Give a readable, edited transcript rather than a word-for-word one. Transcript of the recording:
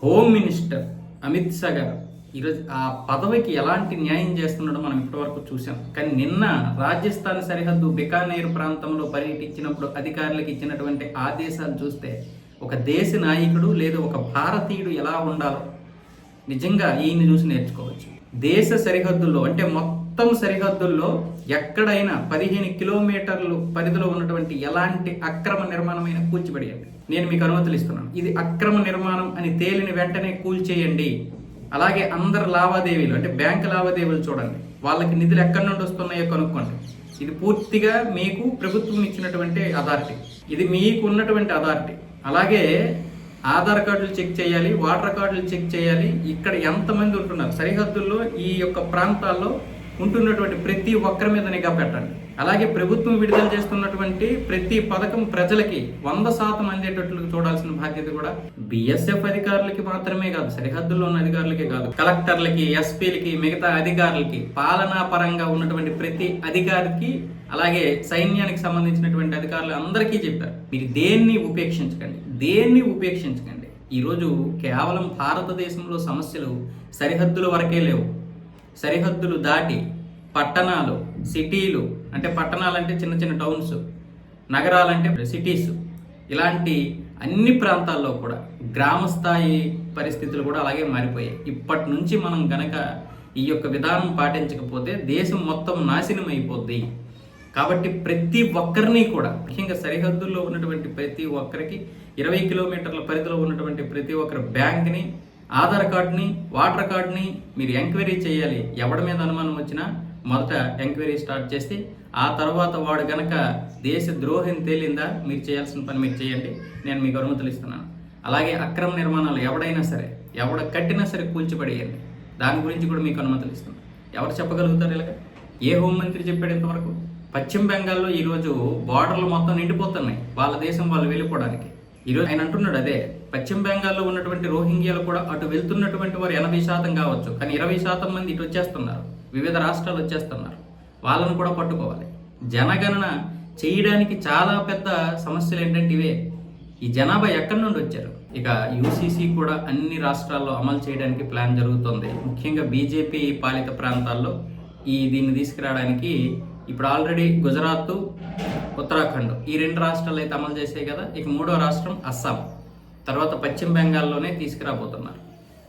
Home minister Amit Shah గారు ఈరోజు ఆ పదవికి ఎలాంటి న్యాయం చేస్తున్నాడో మనం ఇప్పటివరకు చూసాం. కానీ నిన్న రాజస్థాన్ సరిహద్దు బికానేర్ ప్రాంతంలో పర్యటించినప్పుడు అధికారులకు ఇచ్చినటువంటి ఆదేశాలు చూస్తే ఒక దేశ నాయకుడు లేదా ఒక భారతీయుడు ఎలా ఉండాలో నిజంగా ఈయన్ని చూసి నేర్చుకోవచ్చు. దేశ సరిహద్దుల్లో అంటే మొత్తం సరిహద్దుల్లో ఎక్కడైనా 15 కిలోమీటర్లు పరిధిలో ఉన్నటువంటి ఎలాంటి అక్రమ నిర్మాణమైన కూల్చిపడేయండి. నేను మీకు అనుమతులు ఇస్తున్నాను. ఇది అక్రమ నిర్మాణం అని తేలిన వెంటనే కూల్చేయండి. అలాగే అందరు లావాదేవీలు అంటే బ్యాంకు లావాదేవీలు చూడండి, వాళ్ళకి నిధులు ఎక్కడి నుండి వస్తున్నాయో కనుక్కోండి. ఇది పూర్తిగా మీకు ప్రభుత్వం ఇచ్చినటువంటి అథారిటీ, ఇది మీకు ఉన్నటువంటి అథారిటీ. అలాగే ఆధార్ కార్డులు చెక్ చేయాలి, వాటర్ కార్డులు చెక్ చేయాలి. ఇక్కడ ఎంతమంది ఉంటున్నారు సరిహద్దుల్లో, ఈ యొక్క ప్రాంతాల్లో ఉంటున్నటువంటి ప్రతి ఒక్కరి మీద నిఘా పెట్టండి. అలాగే ప్రభుత్వం విడుదల చేస్తున్నటువంటి ప్రతి పథకం ప్రజలకి 100% అందేటట్లు చూడాల్సిన బాధ్యత కూడా బిఎస్ఎఫ్ అధికారులకి మాత్రమే కాదు, సరిహద్దుల్లో ఉన్న అధికారులకే కాదు, కలెక్టర్లకి, ఎస్పీలకి, మిగతా అధికారులకి, పాలనా పరంగా ఉన్నటువంటి ప్రతి అధికారికి, అలాగే సైన్యానికి సంబంధించినటువంటి అధికారులు అందరికీ చెప్పారు, మీరు దేన్ని ఉపేక్షించకండి. ఈరోజు కేవలం భారతదేశంలో సమస్యలు సరిహద్దుల వరకే లేవు. సరిహద్దులు దాటి పట్టణాలు, సిటీలు అంటే పట్టణాలంటే చిన్న చిన్న టౌన్స్, నగరాలంటే సిటీస్, ఇలాంటి అన్ని ప్రాంతాల్లో కూడా గ్రామ స్థాయి పరిస్థితులు కూడా అలాగే మారిపోయాయి. ఇప్పటి నుంచి మనం గనక ఈ యొక్క విధానం పాటించకపోతే దేశం మొత్తం నాశనం అయిపోద్ది. కాబట్టి ప్రతి ఒక్కరిని కూడా, ముఖ్యంగా సరిహద్దుల్లో ఉన్నటువంటి ప్రతి ఒక్కరికి, 20 కిలోమీటర్ల పరిధిలో ఉన్నటువంటి ప్రతి ఒక్కరి బ్యాంక్ని, ఆధార్ కార్డుని, వాటర్ కార్డుని మీరు ఎంక్వైరీ చేయాలి. ఎవడి మీద అనుమానం వచ్చినా మొదట ఎంక్వైరీ స్టార్ట్ చేసి ఆ తర్వాత వాడు గనక దేశ ద్రోహం తేలిందా మీరు చేయాల్సిన పని మీరు చేయండి. నేను మీకు అనుమతులు ఇస్తున్నాను. అలాగే అక్రమ నిర్మాణాలు ఎవడైనా సరే, ఎవడ కట్టినా సరే కూల్చిపడేయండి. దాని గురించి కూడా మీకు అనుమతులు ఇస్తున్నాను. ఎవరు చెప్పగలుగుతారు ఇలాగ? ఏ హోంమంత్రి చెప్పాడు ఇంతవరకు? పశ్చిమ బెంగాల్లో ఈరోజు బార్డర్లు మొత్తం నిండిపోతున్నాయి, వాళ్ళ దేశం వాళ్ళు వెళ్ళిపోవడానికి. ఈరోజు ఆయన అంటున్నాడు, అదే పశ్చిమ బెంగాల్లో ఉన్నటువంటి రోహింగ్యాలు కూడా అటు వెళ్తున్నటువంటి వారు 80% కావచ్చు, కానీ 20% మంది ఇటు వచ్చేస్తున్నారు, వివిధ రాష్ట్రాలు వచ్చేస్తున్నారు. వాళ్ళను కూడా పట్టుకోవాలి. జనగణన చేయడానికి చాలా పెద్ద సమస్యలు ఏంటంటే ఇవే. ఈ జనాభా ఎక్కడి నుండి వచ్చారు? ఇక యూసీసీ కూడా అన్ని రాష్ట్రాల్లో అమలు చేయడానికి ప్లాన్ జరుగుతుంది. ముఖ్యంగా బీజేపీ పాలిత ప్రాంతాల్లో దీన్ని తీసుకురావడానికి ఇప్పుడు ఆల్రెడీ గుజరాత్, ఉత్తరాఖండ్ ఈ 2 రాష్ట్రాలు అయితే అమలు చేసాయి కదా. ఇక 3వ రాష్ట్రం అస్సాం, తర్వాత పశ్చిమ బెంగాల్లోనే తీసుకురాబోతున్నారు.